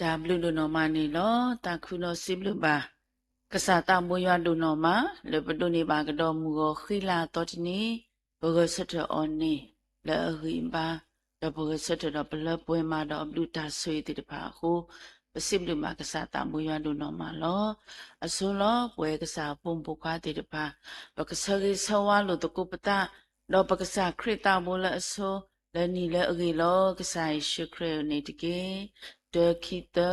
Da blue do no mani lo, ta kuno siblu ba. Kasata moya do no ma, le bedoni ba gado mugo khila totini, bogo seta oni, le rimba, da bogo seta da bla poema da blue ta sui di pa ho, siblu ma kasata moya do no ma lo, asolo, boy kasa pompo kwa di pa, bakasari sawa lo to kupata, lo bakasa krita bola aso, le ni le agilo, kasai shukre ne tige. The kita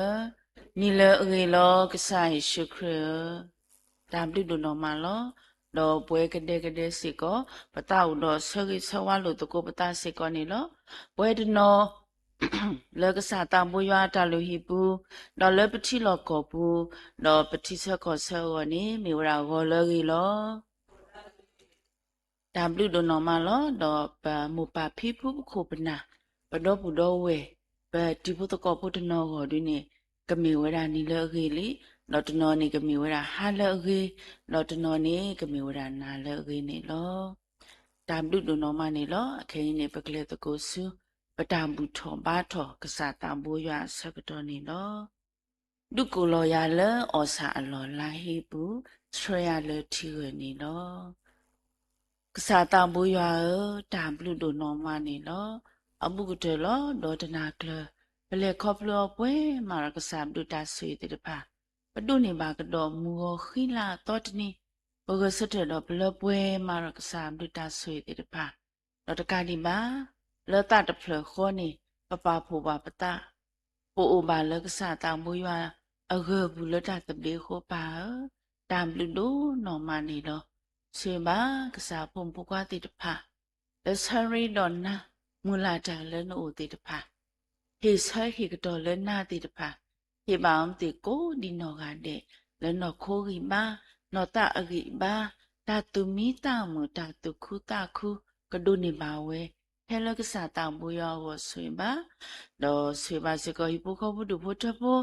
nila agilo kasai shukre dabli do no malo do bwe kade siko patau do sagi sawalo to ko pata siko ni lo bwe de no le kasa ta bo ywa ta lo hi pu do le pati lo ko pu do pati sa ko so ni mi wra go le gi lo dabli do no malo do pa mu pa phi pu ko pna pa do pu do we ba di pu to ko pu de no go di niကမေဝရနီလောဂေလီလောတနောနီကမေဝရဟာလောဂေလောတနောနီကမေဝရနာလောဂေနေလောတမ်လူဒနောမနေလောအခိနေပကလေတကိုစုပတံဘူးထောဘာထောကစားတံဘူရဆကတော်နေလောဒုကုလောရလဩစာအလောလာဟိဘူးဆွေရလတီဝနေလောကစားတံဘူရတမ်လူဒနောမနေလောအမှုကတလောဒေါတနာကလဘလေခေါပလောပွဲမာရကစားဒုတာဆွေတေတပါပဒုနေပါကတော့မူခိလာတော့တနီဘဂစတဲ့တော့ဘလပွဲမာရကစားဒုတာဆွေတေတပါတော့တကဒီပါလောတတဖလခေါနေပပဖိုပါပတာပိုအိုပါလကစားတောင်မူရွာအဂဘူးလတတဘေခေါပါတမ်ဘလူဒိုနော်မနီလောဆွေပါကစားဖုန်ပကွာတေတပါလက်ဆရီဒွန်နာမူလာတလနိုတေတပါဟေဆာဟေကတော့လနာတိတဖာဟေပေါင်းတိကိုဒီနောကတဲ့လနောခိုးကြီးပါနောတအဂိပါတတုမီတမတတုခုတခုကဒုနေပါဝဲဟဲလကစားတောင်ဘူရောဝဆွေပါတော့ဆွေပါစကောဟိပုခောဘုဒ္ဓဘုထဘော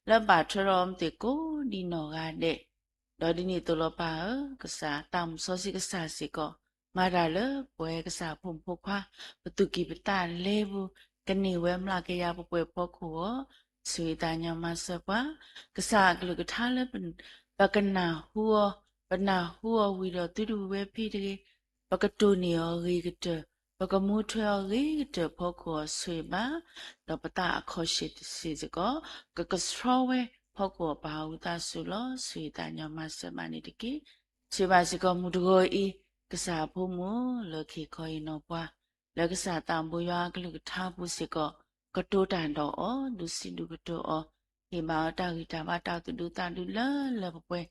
လဘထရောမတိကိုဒီနောကတဲ့တော့ဒီနေ့တလောပါကစားတောင်စောစီကစားစီကောမာရလပွဲကစားဖုန်ဖုခွာဘတုကိပတလဲဘူးကနေဝဲမလာကြရပပွဲပေါ့ကိုဆွေတာညာမဆပွားကစားကလကထားလဲပကနာဟူပနာဟူဝီတော့တူတူပဲဖိတကေပကတူနီယောဂီကတပကမူထွေဂီကတပေါ့ကိုဆွေပါတော့ပတာအခေါ်ရှိစီစကောကကစရောဝဲပေါ့ကိုဘာဝတာဆူလို့ဆွေတာညာမဆမနီတကေဆွေပါစကောမူတကိုဤကစားဖို့မလခေခေါ်ရင်တော့ပွားလကစားတံဘူရွာကလူထားဘူးစကောကတိုးတန်တော့အောလူစီလူကတိုးအောဟေမာတာဂီတာမတာတူတူတန်တူလပွဲ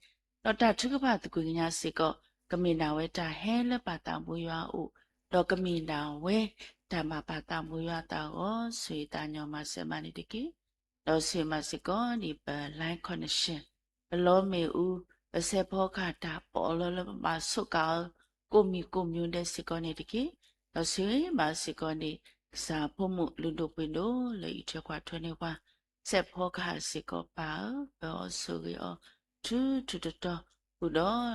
တော့တာထုကပါတကွေညာစကောကမင်နာဝဲတာဟဲလပါတံဘူရွာအိုတော့ကမင်နာဝဲဓမ္မပါတံဘူရွာတာအောဆွေတာညောမဆမနီတကေတော့ဆွေမစကောဒီပလိုင်းကွန်နရှင်ဘလောမေဦးပစေဖောခတာပေါ်လလမဆုကောကိုမီကိုမျိုးတဲ့စကောနေတကေတော့ဆွေမစကောနေစာဖို့မှုလူတို့ပင်တို့လေချခွာထွန်းနေပါဆက်ဖောခါစကောပါဘောဆိုရောတူတော့ဘုတော့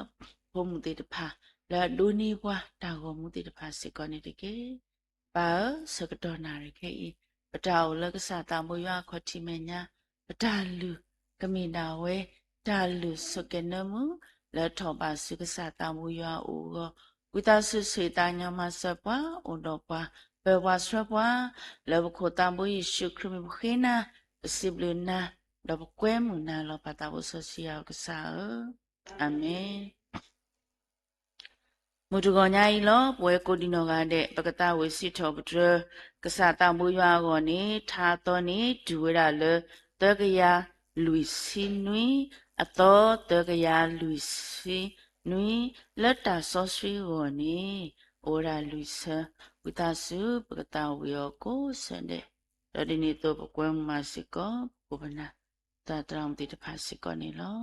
ဖို့မှုတေတဖာလာဒူနီဘွားတာကိုမှုတေတဖာစကောနေတကေပါစကတော်နာရခေပတာကိုလက်ကစားတမွေရွာခွတိမညာပတာလူကမိနာဝဲတာလူစကနမှုလက်ထောပါစကစားတမွေရွာအိုဝိတဆုစေတညာမဆပွားအိုတော့ပွားဘေဝါဆပွားလဘခိုတမွေရှုခရမခေနာစိဘလနာလဘကွဲမှုနာလပတာဝဆစီယောကစားအာမင်မုဒဂောညာဤလောပွဲကိုဒီနောကတဲ့ပကတဝေစီထောပဒကစားတမွေရွာကိုနေထားတော်နေဒူဝရလတကရလူစီနွီအတော်တကရလူစီနွီလက်တာဆောဆွေကိုနေဩရာလူဆဝိတဆုပကတဝေယောကိုစတဲ့တော်ဒီနေတော့ကွယ်မစကောဘုဗနာတတရံတိတဖာစကောနေလော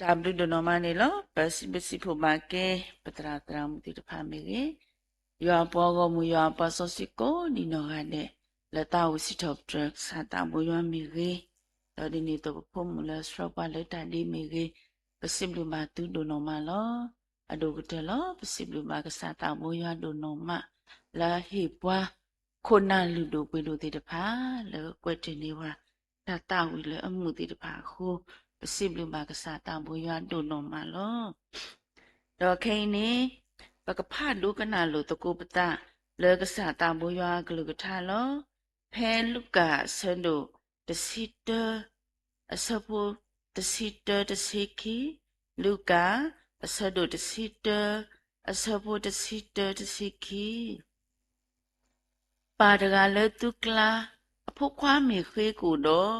W ဒနော်မနေလောပစီဖို့ပါကဲပတရာတရာမူတီတဖာမေကေရွာပေါ်ကမူရွာပစောစီကိုဒီနော်ကတဲ့လက်တာဝစီထော့ဒရက်စာတာမူရွာမေကေတော်ဒီနေတော့ဖို့မူလဲစရောပါလက်တာဒီမေကေပစီဘလူမာတူဒနော်မလောအဒုကတဲလောပစီဘလူမာကစာတာမူရွာဒနော်မလာဟေပွားခိုနာလူတို့ပွေလို့တေတဖာလဲကွက်တင်နေဝါတာတာဝီလဲအမှုတေတဖာခိုးပစိဘလူမာကစားတံဘွေရွာဒုနောမလောတော့ခိနေပကဖလူကနာလိုတကုပတလေကစားတံဘွေရွာဂလူကထားလောဖဲလူကဆန်ဒိုတစီတအစပုတစီတတစီခီလူကအစဒိုတစီတအစပုတစီတတစီခီပါဒကလေတုကလာအဖို့ခွားမေခွေးကိုတော့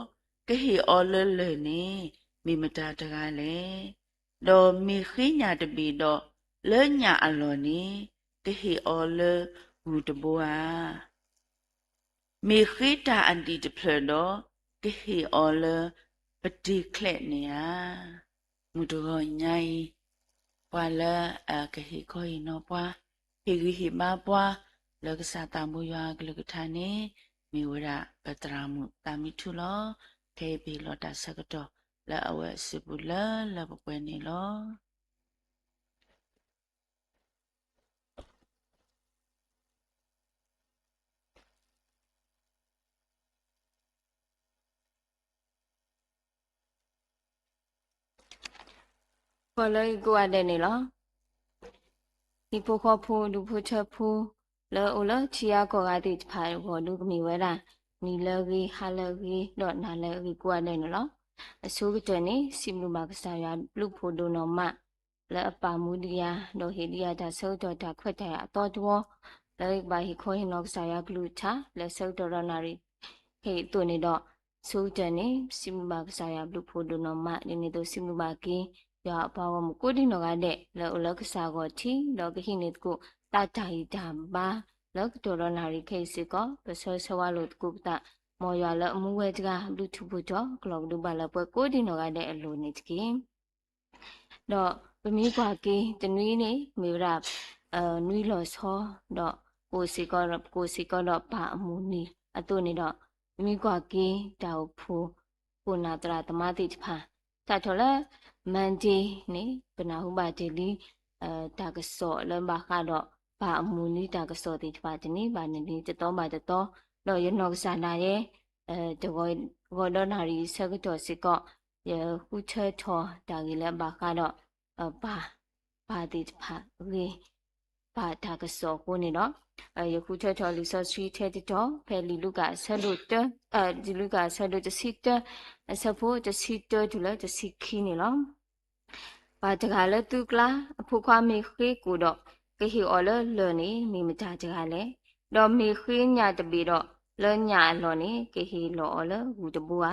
ကဟီအော်လဲလဲနေမိမတာတကားလေတော့မိခိညာတပီတော့လဲညာအလော်နေကဟီအော်လဲဘူတဘွာမိခိတာအန်တီတဖလတော့ကဟီအော်လဲပတိခလက်နေယာမူတော့ညိုင်ပွာလဲကဟီခေါ်ရင်တော့ပွာဟီဟီမပွာလောကစားတမှုရွာကလကထာနေမိဝရပတရာမှုတာမီထုလောခေဘီလောတာစကတော့လာအဝဲစပူလာလာပပွဲနေလောဘာလို့ကိုရတဲ့နေလောဒီဖို့ခေါ်ဖို့လူဖို့ချက်ဖို့လောအိုလောချီယာကောကတိဖာဘောလူကမီဝဲတာနီလောဂီဟာလောဂီတော့နာလောဂီကိုရတဲ့နေလောအစိုးကတဲ့နေစီမလူမာကစားရလူဖို့ဒုနောမလဲအပါမူဒီယာတော့ဟေဒီယာတာဆောတော့တာခွက်တယ်အတော်တော်လဲဘာဟိခေါ်ရင်တော့ကစားရဂလူချာလဲဆောတော့ရနာရီဟေတူနေတော့စိုးတဲ့နေစီမလူမာကစားရလူဖို့ဒုနောမဒီနေတော့စီမလူမာကင်းရပါဝမကိုဒီနောကတဲ့လောကစားကိုတီလောကဟိနေကိုတာတာဟိတာဘာလောကတော်ရနာရီခေစီကောပစောဆဝလို့ကုပတာမော်ရလအမှုဝဲတကလူထုဖို့တော့ကလောကဒူပါလပွဲကိုဒီနောကတဲ့အလိုနေတကင်းတော့ပမီကွာကေတနွီးနေမေရနွီလောဆောတော့ကိုစီကောတော့ပါအမှုနီအတူနေတော့ပမီကွာကေတောက်ဖို့ကိုနာတရာတမတိဖာတာထော်လဲမန်ဒီနေပနာဟုပါတီလီတာကစောလမ်ဘာကတော့ဘာအမူနီတာကစောတိပါတနီဘာနေတတော်ပါတတော်တော့ရနောကစားနာရဲ့တကောဒေါ်နာရီဆက်ကတော်စစ်ကောရခုချဲထောတာကြီးလဲဘာကတော့ဘာတိပါရေဘာတာကစောကိုနေတော့ယခုချဲထောလီဆော့ဆွီထဲတော့ဖဲလီလူကဆက်လို့ဒီလူကဆက်လို့တစီတဆဖို့တစီတဒူလဲတစီခီနေလောဘာတကလည်းသူကလာအဖို့ခွာမေခေကိုတော့ကဟီအော်လနေမိမကြကြကလည်းတော့မေခေညာတပီတော့လောညာလောနေကဟီလောအော်လဟူတဘူဟာ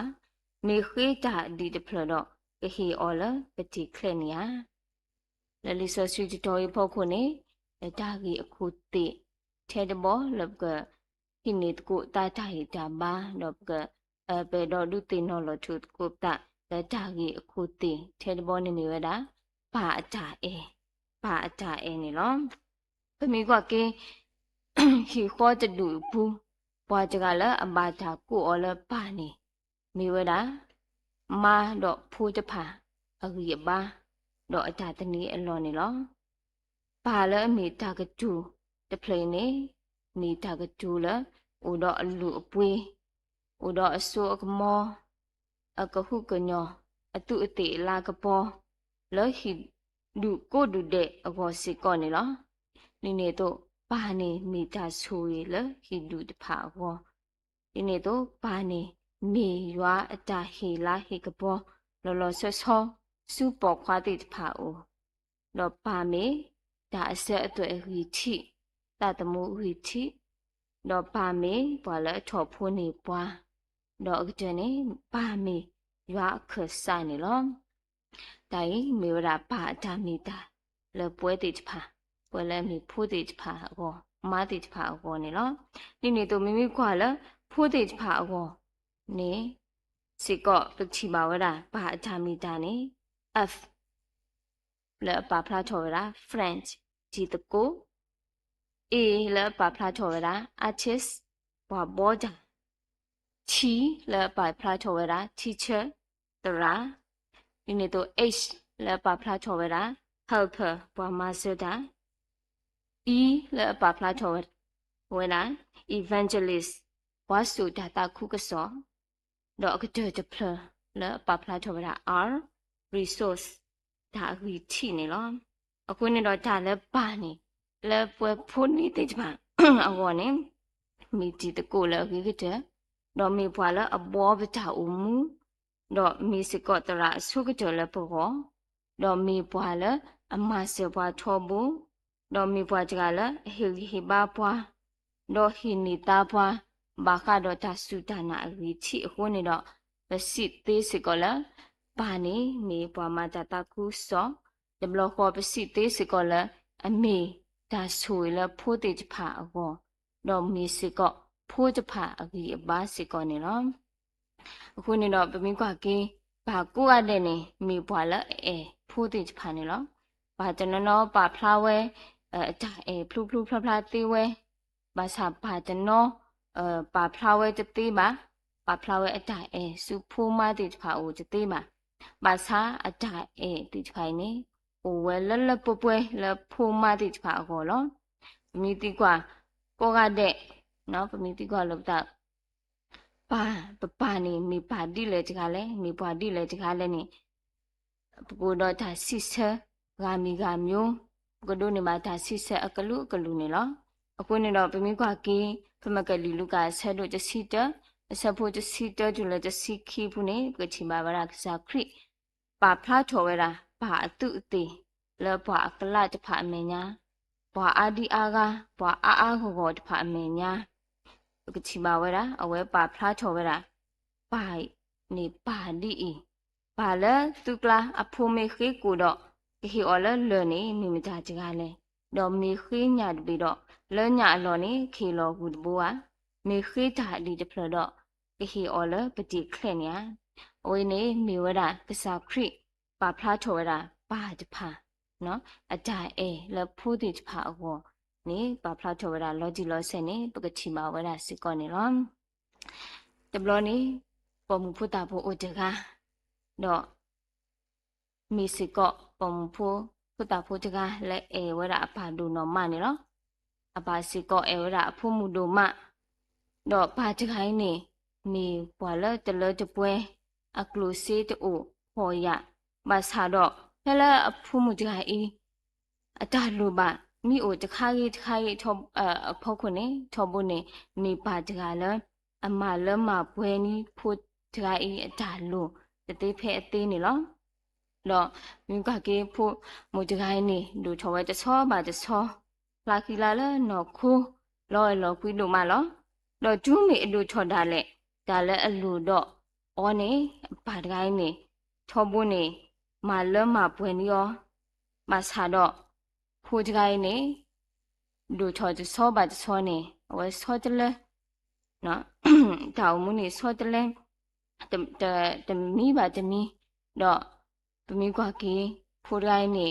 မေခေတာဒီတဖလတော့ကဟီအော်လပတိခလက်နေရလလီဆောဆွီတော်ရဖို့ခုနေတာကြီးအခုတိထဲတဘောလဘကဟိနေတကိုတာတာဟိတာဘာတော့ကပေတော့လူတင်နော်လထုကိုတာတာကြီးအခုတိထဲတဘောနေနေဝတာဘာအတာအဲနေလောပမီကကေဟီခေါ်တလူဘူးပွားကြကလည်းအဘာတာကိုအော်လပါနေမိဝတာမာတော့ဖိုးတဖာအကြီးပါတော့အတာတနည်းအလောနေလောဘာလဲအမိတာကကျူတဖလိနေမိတာကကျူလဲဦးတော့အလူအပွေးဦးတော့အစိုးအကမောအကဟုကညောအတုအတိလာကပေါ်လောဟိလူကိုဒူတဲ့အကောစီကောနေလောဒီနေတော့ဘာနေမိတာဆူရလဟိလူတဖာကောဒီနေတော့ဘာနေမေရွာအတာဟေလာဟေကပေါ်လောဆောဆောစူပေါ်ခွာတိတဖာအိုတော့ဘာမေဒါအဆက်အတွေ့ဟီတီတာတမှုဟီတီတော့ဘာမေဘာလဲထော်ဖိုးနေပွားတော့အကြနေဘာမေရွာခဆာနေလောတိုင်မေဝရဘာတာမီတာလေပွဲတိတဖာပွဲလဲမီဖိုးတိတဖာအောမာတိတဖာအောနေလောဒီနေတော့မိမိခွာလဲဖိုးတိတဖာအောနေစီကောပတိပါဝရဘာတာမီတာနေ F le pa phla chora French ji the ko A le pa phla chora artist wa boja chi le pa phla chora teacher tara ini to H le pa phla chora helper wa master E le pa phla chora evangelist wa su data khu ka so do ka de plur le pa phla chora R resource ဒါအကြီးချိနေလို့အခုနေတော့ဒါလည်းပါနေလဲပွဲဖို့နေတဲ့ကြမှာအကောနေမိတီတကိုလည်းအကြီးတဲ့တော့မိဘွာလည်းအဘောပတာဦးမူတော့မိစကောတရာဆုကကြလည်းပေါ်တော့မိဘွာလည်းအမဆေဘွာထောဘူးတော့မိဘွာကြလည်းဟီဘာဘွာတော့ဟီနီတာဘွာဘာခါတော့တဆူတနာအကြီးချိအခုနေတော့ပစစ်သေးစကောလည်းပါနေမေပွားမတတကူစောဒဘလခေါ်ပစီသေးစကောလအမေဒါဆူလဖိုးတေချဖာအကောတော့မီစကောဖိုးချဖာအကြီးအပါစကောနေနော်အခုနေတော့ပမင်းကွာကင်းဘာကိုရတဲ့နေမေပွားလဖိုးတေချဖာနေလောဘာကျွန်တော်ပါဖလာဝဲဒါဖလူဖလာသေးဝဲဘာသာဘာကျွန်တော်ပါဖလာဝဲတသေးပါပါဖလာဝဲအတိုင်စူဖိုးမတေချဖာအိုတသေးပါဘာသာအတိုင်တိချဖိုင်နေဟိုဝဲလပွဲလဖိုးမတိချဖာအကောလောမိတိကွာကိုကတဲ့နော်ပမိတိကွာလောက်တာပါနေမိပါတိလေတကားလဲမိပွားတိလေတကားလဲနေပကိုတော့ဒါစစ်ဆာဂါမီဂါမျိုးပကိုတို့နေမှာဒါစစ်ဆာအကလူနေလောအခုနေတော့ပမိကွာကင်းဖမကလီလူကဆက်တို့တစီတအစဖို့တစီတကျလည်းတစီခီဘူးနေပချီမာဗရာကစားခရစ်ပါဖလာထော်ဝဲတာဘာအတုအသေးလဲဘွာအကလတဖာအမေညာဘွာအာဒီအာကဘွာအာခေါ်တဖာအမေညာပချီမာဝဲတာအဝဲပါဖလာထော်ဝဲတာပါနေပါဒီဘာလဲသူကလာအဖိုမေခေကိုတော့ခေအော်လဲလွန်နေမိမကြကြကလဲတော့မေခေညာတပြီးတော့လဲညာအလော်နေခေလောကူတဘောကမေခေတာဒီတဖလတော့ခေအော်လဲပတိခလက်ညာအဝေးနေမိဝဲတာကစားခရစ်ပါဖလာထော်ဝဲတာပါတဖာနော်အတိုင်လဲဖိုးတိတဖာအကောနေပါဖလာထော်ဝဲတာလောဂျီလောဆယ်နေပကချီမာဝဲတာစစ်ကောနေလောတဘလောနေပေါ်မှုဖုတာဖို့အိုတကတော့မီစစ်ကောပေါ်မှုဖုတာဖို့တကလဲဝဲတာအဖာဒူနော်မနေလောအပါစစ်ကောဝဲတာအဖို့မှုဒူမတော့ဘာတခိုင်းနေမီပွာလဲတလဲတပွဲအကလူစီတူဟောရဘာသာတော့ဟဲ့လဲအဖို့မှုတခိုင်းအတာလူပါမိအိုတခါကြီးထောအဖို့ခုနေထောဘူးနေမိပါတကလဲအမလမပွဲနီဖို့တခိုင်းအတာလူတသေးဖဲအသေးနေလောတော့မိကကေဖို့မူတခိုင်းနေလူထောဝဲတဆောပါတဆောလာခီလာလဲနော်ခိုးလောကွီလို့မလောတော့ဒူးမီအလူထော်တာလဲဒါလဲအလူတော့အော်နေပါတကိုင်းနေထောဘူးနေမလမပွဲနီရောမဆာတော့ဖိုးတကိုင်းနေလူထော်တဆောပါတဆောနေဝဲဆောတလဲနော်တောင်မူနေဆောတလဲတမီပါတမီတော့ပမီကွာကီဖိုးတကိုင်းနေ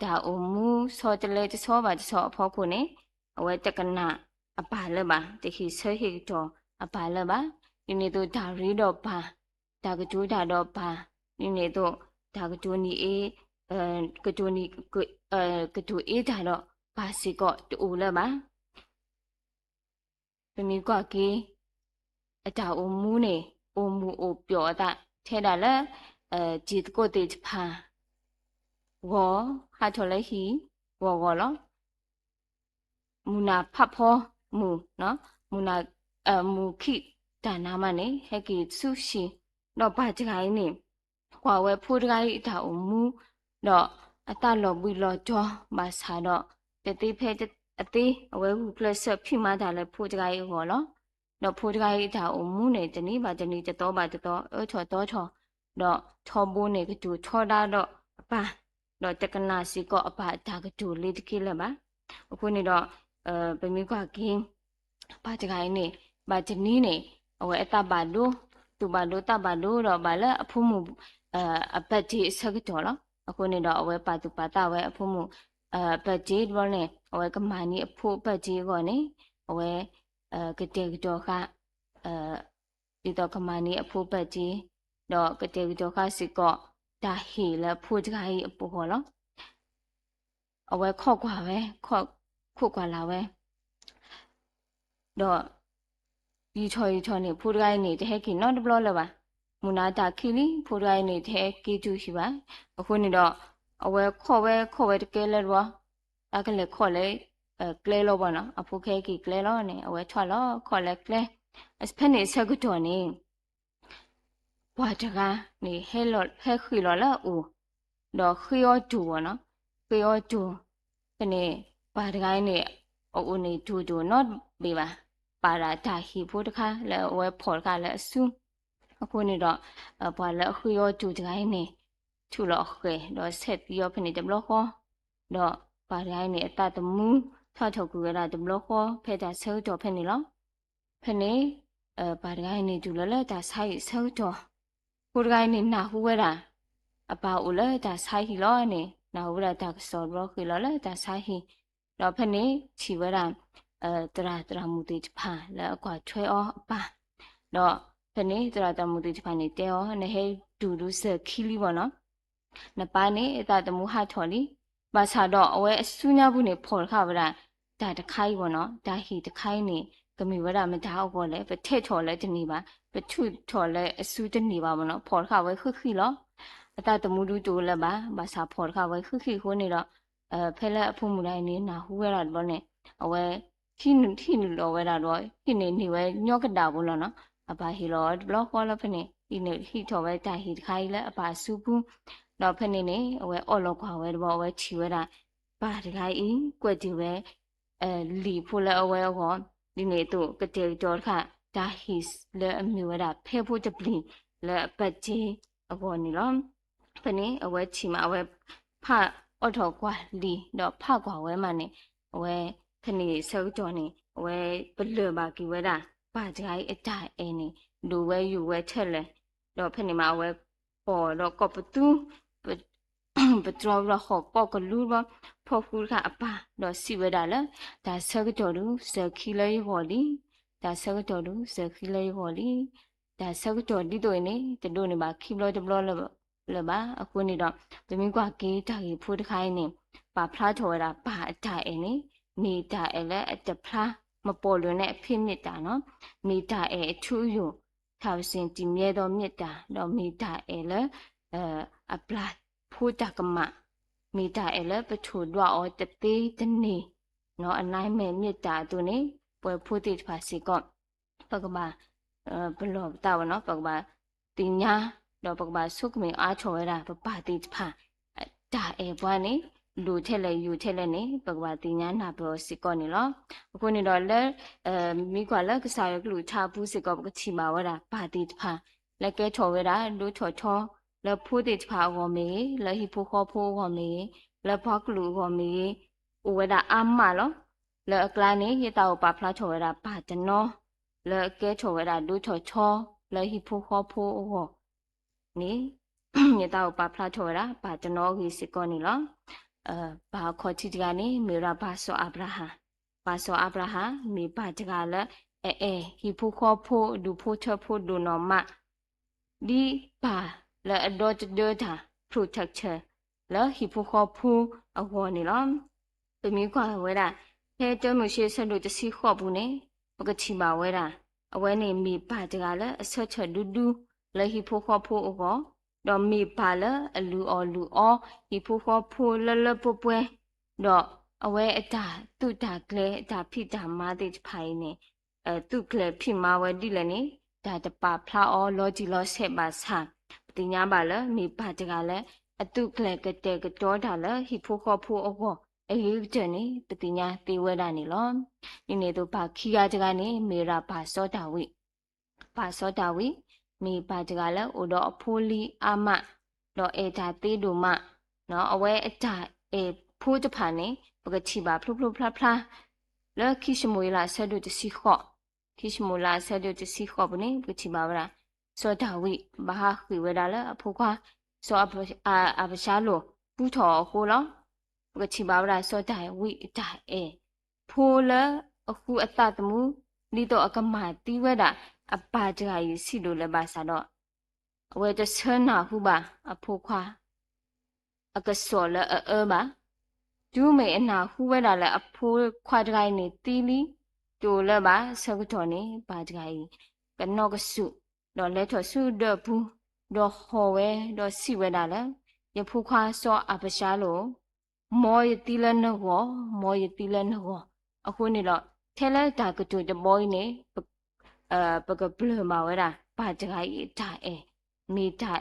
ဒါအမူဆောတလဲတဆောပါတဆောအဖို့ခုနေအဝဲတကနာအပါလဲပါတခိဆဟိတော့အပါလဲပါဒီနေ့တော့ဒါရီတော့ပါဒါကကျိုးဒါတော့ပါဒီနေ့တော့ဒါကကျိုးနီကကျိုးနီကကျိုးဒါတော့ပါစီကောတူလဲပါပမီကွာကီအတာအမူနေအမူအပြောတာထဲတာလဲဂျီတကိုတေချဖာဝါဟာထော်လဲဟီဝါလောမူနာဖတ်ဖို့မူနော်မူနာမူခိဒါနာမနေဟဲကီဆုရှိတော့ဘာကြိုင်းနေကွာဝဲဖိုးတကိုင်းဒါအမူတော့အတလောဘီလောကြောဘာသာတော့တတိဖဲအသေးအဝဲဟုပလတ်ဖိမတာလဲဖိုးတကိုင်းဟောလောတော့ဖိုးတကိုင်းဒါအမူနေတနီးပါတနီးတတော်ပါတတော်ချောတော့တော့ထောဘိုးနေကတူထောတာတော့အပါတော့တကနာစီကောအပါဒါကတူလေးတကိလဲပါအခုနေတော့ပမီကွာကင်းဘာတကိုင်းနေဘာတနီးနေအဝဲအတပါလို့သူပါလို့တပါလို့တော့ဘာလဲအဖုံးမှုအပတ်ကြီးဆက်ကတော့လား အခုနေတော့အဝဲပါတူပါတာဝဲအဖို့မှုပတ်ကြီးတော့နေအဝဲကမာနီအဖို့ပတ်ကြီးကောနေအဝဲကတဲ့ကတော့ခဒီတော့ကမာနီအဖို့ပတ်ကြီးတော့ကတဲ့ကတော့ခစစ်ကောဒါဟီလဖို့ကြိုင်အဖို့ဟောလောအဝဲခော့ကွာပဲခော့ခုကွာလာပဲတော့ဒီချော်နေဖို့ကြိုင်နေတဲ့ခိနော်တဘလလပါမူနာတာခီလီဖိုရိုင်းနေတဲ့ကီတူရှိပါအခုနေတော့အဝဲခေါ်ဝဲတကယ်လဲတော့အကလည်းခေါ်လဲကလဲလို့ပေါ့နော်အဖိုခဲကီကလဲလို့နေအဝဲထွက်လို့ခေါ်လဲကလဲအစဖက်နေဆက်ကတော့နေဘွာတကနေဟဲလို့ဟဲခီလို့လာဦးတော့ခီယောတူပေါ့နော်ခီယောတူကနေဘာတကိုင်းနေအိုနေတူနော်ပေးပါပါရာတာဟီဖို့တခါလဲအဝဲဖော်တခါလဲအဆူအခုနေတော့ဘာလဲခရောတူတိုင်းနေထူလို့ခဲတော့ဆက်ပြီးတော့ဖနေတယ်ဘလို့ခေါ်တော့ဘာတိုင်းနေအတတမူထောက်ထောက်ကူရတာတယ်ဘလို့ခေါ်ဖဲတာဆဲတော့ဖနေလို့ဖနေဘာတိုင်းနေတူလဲတာဆိုင်ဆဲတော့ကိုတိုင်းနေနာဟူဝဲတာအပါဦးလဲတာဆိုင်ဟီလို့နေနာဟူရတာစောတော့ခီလို့လဲတာဆိုင်ဟီတော့ဖနေချီဝဲတာတရာမူတီဖာလဲအကွာထွဲအောအပါတော့ဖနေတရာတမှုတိဖာနေတဲောနဟဲဒူဒူစခီလီဘောနော်နပါနေအတတမှုဟာထော်လီဘာသာတော့အဝဲအဆူညာဘူးနေဖော်ခါဗရာဒါတခိုင်းဘောနော်ဒါဟီတခိုင်းနေကမီဝရမဒါအောဘောလေပထဲထော်လဲတနေပါပထုထော်လဲအဆူတနေပါဘောနော်ဖော်ခါဝဲခခီလောအတတမှုဒူတိုလဲပါဘာသာဖော်ခါဝဲခခီခိုးနေတော့ဖဲလက်အဖို့မူတိုင်းနေနာဟူဝဲတာဘောနေအဝဲခိနလောဝဲတာတော့ခိနေဝဲညော့ကတာဘောလောနော်အပါဟီလောဘလော့ခေါ်လဖနေဒီနေဟီထော်ဝဲတာဟီခိုင်လဲအပါစုဘူးတော့ဖနေနေအဝဲအော်လောခွာဝဲတော့ဝဲချီဝဲတာပါတခိုင်ကွက်တီဝဲလီဖိုလဲအဝဲဟောဒီနေတော့ကတေတော်ခဒါဟီလဲအမြဝဲတာဖဲဖို့တပလီလဲပတ်ကြီးအပေါ်နေလောဖနေအဝဲချီမှာအဝဲဖအော်ထော်ကွာလီတော့ဖကွာဝဲမှာနေအဝဲဖနေဆောက်တော်နေအဝဲဘလွပါကီဝဲတာပါကြိုင်အတိုင်အင်းနေလူဝဲယူဝဲချက်လဲတော့ဖနေမှာဝဲပေါ်တော့ကောပတူပထရောရခော့ကောကလူဘဖော်ဖူခအပါတော့စီဝဲတာလဲဒါဆကတော်လူဇခီလေးဟော်လီဒါဆကတော်လူဇခီလေးဟော်လီဒါဆကတော်ဒီတို့နေတတို့နေမှာခိဘလို့တဘလို့လဲပါအခုနေတော့သမီးကွာကေးတာကြီးဖိုးတခိုင်းနေပါဖလားထော်ရတာပါအတိုင်အင်းနေနေတာအဲလဲအတဖလားမပေါ်လွင်တဲ့အဖြစ်မြစ်တာနော်မိတာအဲအထူးယူထောက်စင်တည်မြဲသောမြစ်တာတော့မိတာအဲလဲအပလာဖူတာကမမိတာအဲလဲပထူတော့အောတသေးတနေနော်အနိုင်မဲ့မြစ်တာသူနေပွဲဖူတိဖာစီကောပကဘာဘလောတာဝနော်ပကဘာတင်ညာတော့ပကဘာဆုကမေအားချော်ရတာပပတိဖာဒါအဲဘွားနေလူထက်လဲယူထက်လဲနေပကဘာတင်ညာနာပြောစီကောနေလောအခုနေတော့လဲမိကွာလက်ကစားရကလူချဘူးစီကောကချီမာဝတာပါတိဖာလက်ကဲချော်ဝဲတာလူချော်ချောလက်ဖိုးတိဖာဝမေလက်ဟိဖိုခေါ်ဖိုးဝမေလက်ဖောက်ကလူဝမေဥဝဒအာမလောလက်ကလာနေရတောပါဖလားချော်ဝဲတာပါတနောလက်ကဲချော်ဝဲတာလူချော်ချောလက်ဟိဖိုခေါ်ဖိုးဝနေရတောပါဖလားချော်ဝဲတာပါတနောကြီးစီကောနေလောဘာခေါ်ချီတကနေမေရာဘာဆောအာဗရာဟာပါဆောအာဗရာဟာမိပါတကလည်းဟီဖူခေါ်ဖို့ဒူဖို့ချဖို့ဒူနော်မဒီပါလဲအဒေါ်ဒေါ်တာ protection လဲဟီဖူခေါ်ဖို့အဝနေလားပမီကွာဝဲတာဟဲတဲမရှိဆက်လို့တစီခေါ်ဘူးနေပကချီပါဝဲတာအဝဲနေမိပါတကလည်းအဆက်ချက်ဒူဒူလဲဟီဖူခေါ်ဖို့အောတော့မိပါလဲအလူအောဟီဖူခေါ်ဖို့လပပွဲတော့အဝဲအတာသူတာကလေးအတာဖိတာမာတိဖိုင်နေသူကလေးဖိမာဝဲတိလည်းနေဒါတပါဖလာအောလောဂျီလောဆက်ပါဆာတင်ညာပါလဲမိပါတကလည်းအတုကလေးကတဲ့ကတော့တာလဲဟိဖိုခေါ်ဖို့အောအေးတဲ့နေပတိညာတေဝဲတာနေလောဒီနေတော့ပါခီယာတကနေမေရာပါစောတာဝိမိပါတကလည်းအိုတော့အဖိုးလီအာမတော့အေတာသေးတို့မနော်အဝဲအတာဖိုးတဖာနေပကချီပါဖလုဖလာလဲခိရှမွေလာဆဲဒုတစီခော့ခိရှမူလာဆဲဒုတစီခော့ဘနေပကချီပါဗလားစောတာဝိဘာဟာခိဝဲတာလဲအဖိုးခွာ စောအပရှာလို့ပူထော်ကိုလောပကချီပါဝရာစောတိုင်ဝိတိုင်ဖိုလအခုအတတမှုလီတော့အကမတီဝဲတာအပါကြကြီးစီလို့လည်းပါစားတော့အဝဲတဆနာဟုပါအဖိုခွာအကစောလပါဒူးမေအနာဟုဝဲတာလည်းအဖိုခွာကြကြီးနေတီလီတူလည်းပါဆကတော်နေပါကြကြီးကနော့ကစုတော့လဲထော်စုတော့ဘူးတော့ဟောဝဲတော့စီဝဲတာလည်းယဖိုခွာစောအပရှာလို့မောယတီလနဟောမောယတီလနဟောအခုနေတော့ထဲလဲဒါကတူတဘောင်းနေပကဘလမာဝဲတာပါကြကြီးတာမိတာ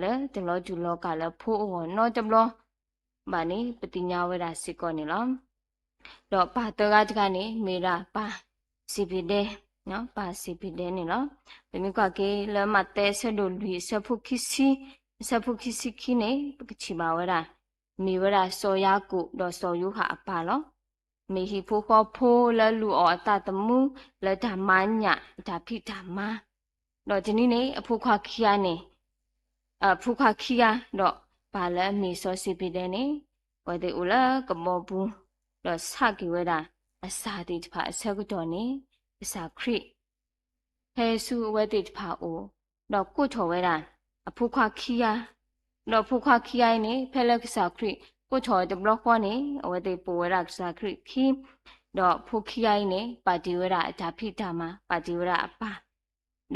လဲတလောကျူလောကလည်းဖိုးဟောနော်တဘလောဘာနေပတိညာဝဲတာစစ်ကောနေလောတော့ပါတကတကနေမေရာပါစီပီတဲ့နော်ပါစီပီတဲ့နေလောဒီမြကကေလမတဲဆဒိုလူဆဖုခိစီခိနေပကချီပါဝဲတာမေဝရာစောယာကုတော့စောယုဟာအပါလောမေဟိဖိုခောဖိုလလူအောအတတမှုလဓမ္မညာဒါဖိဓမ္မတော့ဒီနေ့အဖိုခွာခိယနေဖုခခိယတော့ဘာလဲမေစောစီပီတဲ့နေဝဲတဲ့ဦးလာကမောဘူးတော့စကီဝဲတာအစာတိတဖာအဆက်ကတော့နေအစာခရိဟဲဆူဝဲတိတဖာအိုတော့ကုထော်ဝဲတာအဖုခခိယတော့ဖုခခိယနေဖဲလက်ကစာခရိကုထော်တဘလခွာနေဝဲတဲ့ပဝဲတာစာခရိခိတော့ဖုခိယနေပါတီဝဲတာအတာဖိတာမှာပါတီဝဲတာအပါ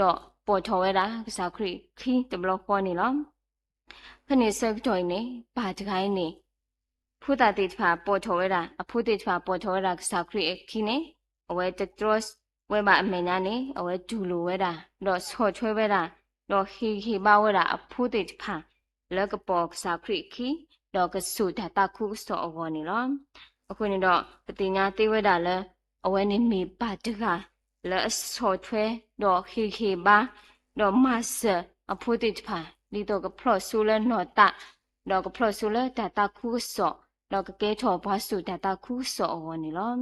တော့ပေါ်ထော်ဝဲတာစာခရိခိတဘလခွာနေလောခဏဆက်တော်နေပါတခိုင်းနေဖုတာတိဖာပေါ်ထော်ဝဲတာအဖုတိဖာပေါ်ထော်ဝဲတာစာခရိခိနေအဝဲတထရစ်ဝဲပါအမေညာနေအဝဲဒူလိုဝဲတာတော့ဆော့ချွဲဝဲတာတော့ဟီပါဝဲတာအဖုတိဖာလက်ကပေါ်စာခရိခိတော့ကဆုတာတခုစောအဝနေလောအခုနေတော့ပတိညာတိဝဲတာလဲအဝဲနေမိပါတကလဲဆော့ချွဲတော့ဟီပါတော့မဆအဖုတိဖာလီတော့ကဖလော့ဆူလဲနော်တာတော့ကဖလော့ဆူလဲတခုစောတော့ကကဲထော်ဘွားစုတခုစောအဝနေလော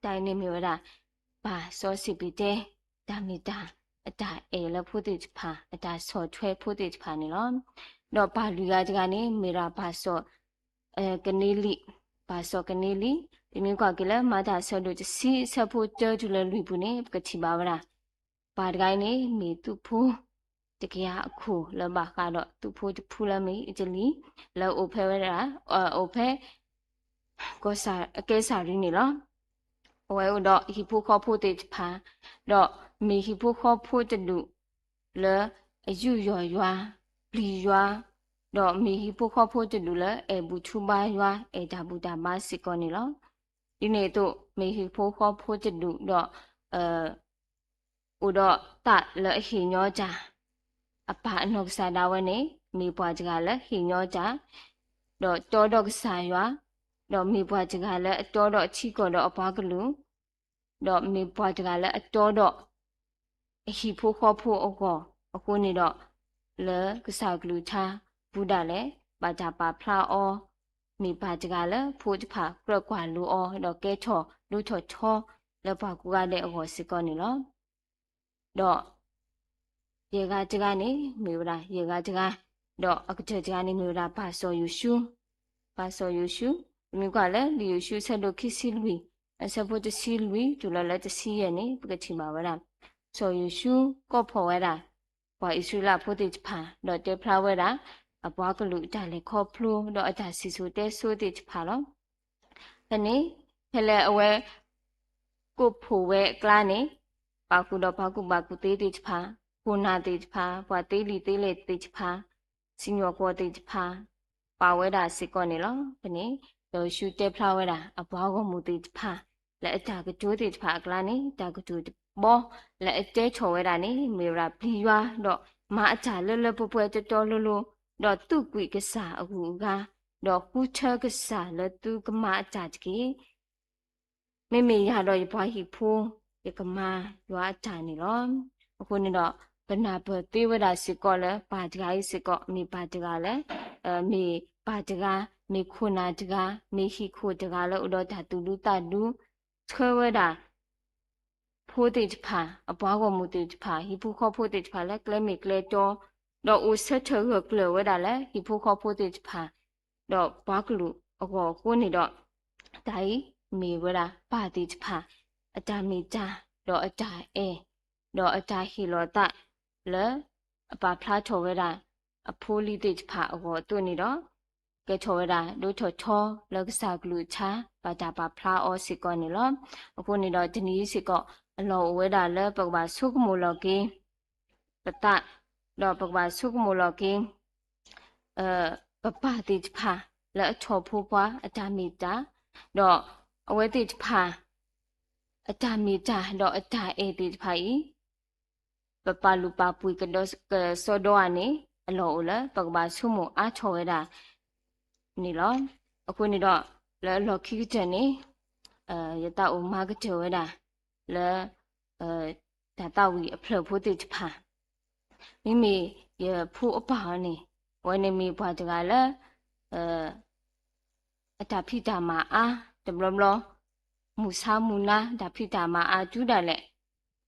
တိုင်နေမျိုးတာပါစောစီပီတဲ့ဒါမီတာအတာလဖုတိဖာအတာဆော့ချွဲဖုတိဖာနေလောတော့ပါလူကကြကနေမေရာပါစောကနေလီပါစောကနေလီဒီမျိုးကကလည်းမတာဆော့လို့စီဆဖို့တဲတူလဲလူဘူးနေကတိပါဝရာပါတကိုင်းနေမေသူဖိုးတကယ်အခုလဘကတော့သူဖိုးဖူးလမေအကြလီလောအိုဖဲဝဲတာအိုဖဲကိုစာအကဲစာရင်းနေလောဝဲတော့ဟီဖိုခေါ်ဖို့တေဖာတော့မေဟီဖိုခေါ်ဖို့တလူလဲအယူရွာလီရွာတော့မေဟီဖိုခေါ်ဖို့တလူလဲဘူချူပါရွာဒါဘူတာမစစ်ကောနေလောဒီနေ့တော့မေဟီဖိုခေါ်ဖို့တလူတော့ဦးတော့တလဲဟီညောကြအပါအနောက်ကစားတာဝဲနေမိပွားကြကလည်းဟိညောကြတော့တောတော့ကစားရွာတော့မိပွားကြကလည်းအတော်တော့အချီကောတော့အပွားကလူတော့မိပွားကြကလည်းအတော်တော့အဟိဖိုးခေါ်ဖို့အခုနေတော့လဲကစားကလူချာဘူဒါလည်းပါကြပါဖလာအောမိပါကြကလည်းဖိုးတဖာကရကွာလူအောတော့ကဲထော်လူထော်ချောလဲပါကူကလည်းအောစစ်ကောနေလောတော့ရေကကြကနေမေဝရာရေကကြကတော့အကကြကြကနေမေဝရာပါစောယူရှုမြကလည်းလီယူရှုဆက်လို့ခိစီလူအစဖို့တစီလူဒူလလည်းတစီရနေပကတိမှာဝရာစောယူရှုကောဖော်ဝရာဘာဣဆွေလာဖို့တိဖာတော့တေဖလာဝရာအပွားကလူတာလေခေါဖလိုတော့အတာစီဆိုတဲဆိုတိဖာလောဒီနေ့ဖလဲအဝဲကိုဖိုဝဲကလာနေပါကူတော့ပါကူသေးတိဖာကိုနာတိဖာဘွာသေးလီသေးလေတိဖာစညောကောတိဖာပါဝဲတာစစ်ကောနေလောဒီနေ့တော့ရှူတဲဖလာဝဲတာအပွားကိုမူတိဖာလက်အတာကတိုးတိဖာကလာနေတာကတိုးဘောလက်အတဲချော်ဝဲတာနေမေရာဘီရွာတော့မအချာလပွပွတော်လို့တော့သူ့ကွေကစားအခုကတော့ကူချကစားလသူကမအချာတကြီးမေရတော့ဘွားဟီဖိုးရကမရွာချာနေလောအခုနေတော့ဘနာဘတေဝဒစစ်ကောလဲပါတကားစစ်ကောမိပါတကားလဲမိပါတကားမိခုနာတကားမိဟိခုတကားလဲဥတော်ဓာတူလူတလူချွဲဝဒါဖိုးတိဖာအပွားကိုမူတိဖာဟိဖူခေါ်ဖိုးတိဖာလဲကလဲမိကလဲတော့ တော့ဦးဆက်ထရကလဝဒါလေဒီဖိုခေါ်ဖိုတေဖာတော့ဘာကလူအကောကိုနေတော့ဒိုင်မေဝဒါပါတိဖာအတာမီတာတော့အတာအဲတော့အတာဟီလောတလေအပါဖလားထော်ဝဒါအဖိုးလီတေဖာအကောတွနေတော့ကဲထော်ဝဒါဒိုထော်ချောလကစားကလူချာပါတာပါဖလားအောစစ်ကောနေလောအခုနေတော့ဒီနီးစစ်ကောအလောဝဒါလေပကပါဆုကမူလောကီပတတော့ပကပါဆုကမူလောကီပပတိဖာလဲအထော်ဖိုးပွားအတာမီတာတော့အဝဲတိဖာအတာမီတာတော့အတာအေတိဖာဤပပလူပါပွေကတော့စောတော့အနေအလောလဲပကပါဆုမူအားချော်ဝဲတာနေလောအခုနေတော့လဲလော်ခိတဲ့နေယတအုံမာကတဲ့ဝဲတာလဲဒါတော့ဝီအဖလဖို့တိဖာမိမိရဖို့အပါနေဝဲနေမိဘွားတကလည်းအတာဖိတာမာအားတဘလဘလမူဆာမူနာဒါဖိတာမာအားကျူးတယ်လေ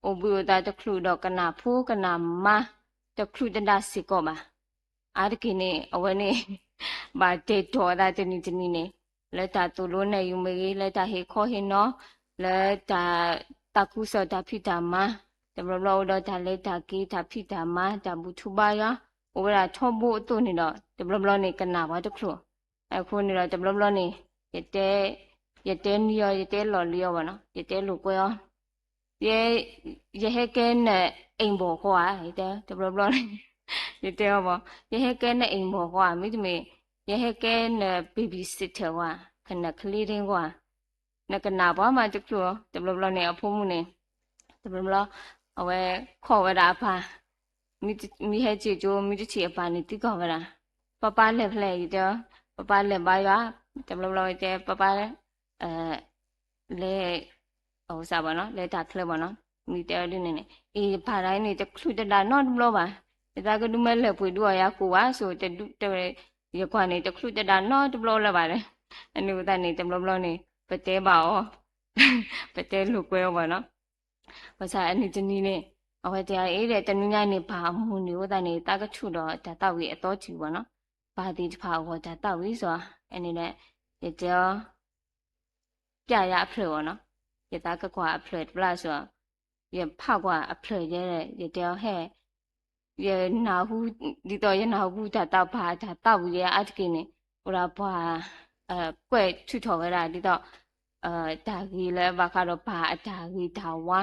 အိုဘူတာတခလူတော့ကနာဖိုးကနာမတခလူတဒါစီကောပါအားတကိနေအဝဲနေဘာတေတော်တာတနီတနီနေလက်တာတူလို့နေယူမေလက်တာဟေခေါ်ဟင်းနော်လက်တာတကူစောတာဖိတာမာတဘလဘလတော့ဒါလက်တာကေတာဖိတာမာဒါဘူထူပါယာဝဲတာထောဖို့အတူနေတော့တဘလဘလနေကနာပါတခလူအခုနေတော့တဘလဘလနေရတဲ့နီရောရတဲ့လော်လီရောပါနော်ရတဲ့လူကွဲရောရဟဲကဲနဲ့အိမ်ပေါ်ဟောရတဲ့တဘလဘလနေရတဲ့ဟောပါရဟဲကဲနဲ့အိမ်ပေါ်ဟောမိတမေရဟဲကဲနဲ့ဘေဘီစစ်တယ်ဟောခဏကလေးတင်းဟောနကနာပါမှာတခလူတဘလဘလနေအဖိုးမှုနေတဘလဘလအဝဲခေါ်ဝဲတာဖာမိဟဲချီကျိုးမိတချီအပါနေတိကောဝဲတာပပလက်ဖလဲရတဲ့ပပလက်ပါရတဘလဘလတဲ့ပပလဲဟိုစားပါနော်လဲတာခလပါနော်မိတဲလေးနေအေးဖာတိုင်းနေတခုတတာနော်ဘလပါဒါကဒုမဲလဲပွေတို့ရကိုပါဆိုတဲ့ရခွာနေတခုတတာနော်တဘလလဲပါတယ်အနုဒနေတဘလနေပတဲပါဩပတဲလူကွဲပါနော်ဘာသာအနိတနီနေအဝဲတရားအေးတဲ့တနည်းညနေဘာမှုနေဝဒနေတာကထုတော့ဒါတော့ကြီးအတော်ကြီးပါနော်ဘာဒီတဖာဟောဒါတော့ကြီးဆိုအနေနဲ့ရကြောပြရအဖလောနော်ရတာကကွာအဖလောပလာဆိုရဖောက်ကွာအဖလောရဲရတောဟဲ့ရနာဟုဒီတော့ရနာဟုဒါတော့ဘာဒါတော့ရအတကိနေဟိုလာဘွာကွဲ့ထုထော်ရတာဒီတော့ဒါကြီးလဲဘာကတော့ဘာအတာကြီးဒါဝါ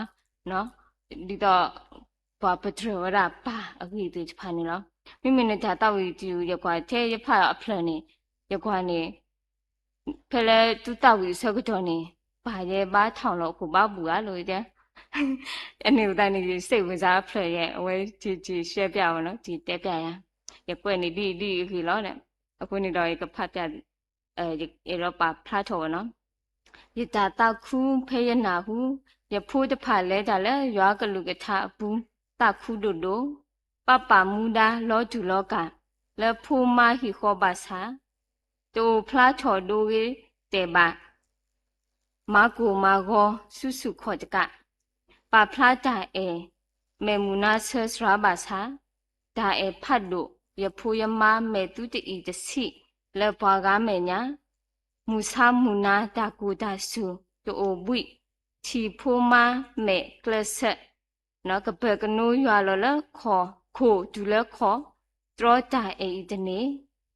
နော်ဒီတော့ဘာပထရဝရပါအကြီးတိဖာနေလောမိမိနဲ့ဒါတော့ဒီရကွာတဲ့ရဖာအဖလောနေရကွာနေဖလဲတူတောက်ပြီးဆက်ကတော့နေဘာရဲဘာထောင်လို့ခုဘာဘူးရလို့တဲ့အနေဦးတိုင်းနေစိတ်ဝင်စားဖလဲရဲ့အဝဲဒီရှဲပြပါနော်ဒီတဲပြရရကွက်နေဒီခီလောတဲ့အခုနေတော့ကဖတ်ပြရောပါဖလားထော်နော်ရတာတောက်ခုဖဲရနာဟုရဖိုးတဖာလဲကြလဲရွာကလူကထဘူးတခုတို့တို့ပပမူဒါလောကျူလောကလဲဖိုးမဟီခောပါစာတူဖလားထော်တို့ရဲ့တဲပါမာကူမာဂောစုစုခောတကပါဖလားတာအေမေမူနာဆစရာပါစာဒါအေဖတ်တို့ရဖိုးရမမေတူတီတစီလဲဘွားကားမေညာမူဆာမူနာတာကူတာစုတူဘွိချီဖိုးမမေကလဆက်နော်ကပကနိုးရွာလောလခေါ်ခိုဒူလခေါ်တရောတာအေတနေ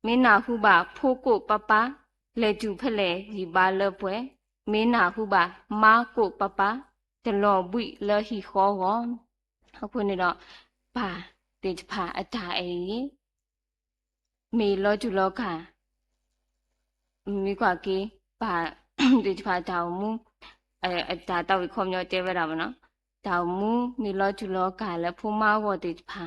မင်းနာဟုပါဖိုးကိုပပလေကျူဖလဲရီပါလပွဲမင်းနာဟုပါမာကိုပပတလောဘွိလဟီခေါ်ဝအခုနေတော့ဘာတေချဖာအတာအေမေလောကျူလောခမိကွာကေဘာတေချဖာတောင်မူဒါတော့ခေါ်မျိုးတဲဝဲတာဗောနော်တောင်မူမေလောကျူလောကလည်းဖိုးမာဝတ်တေချဖာ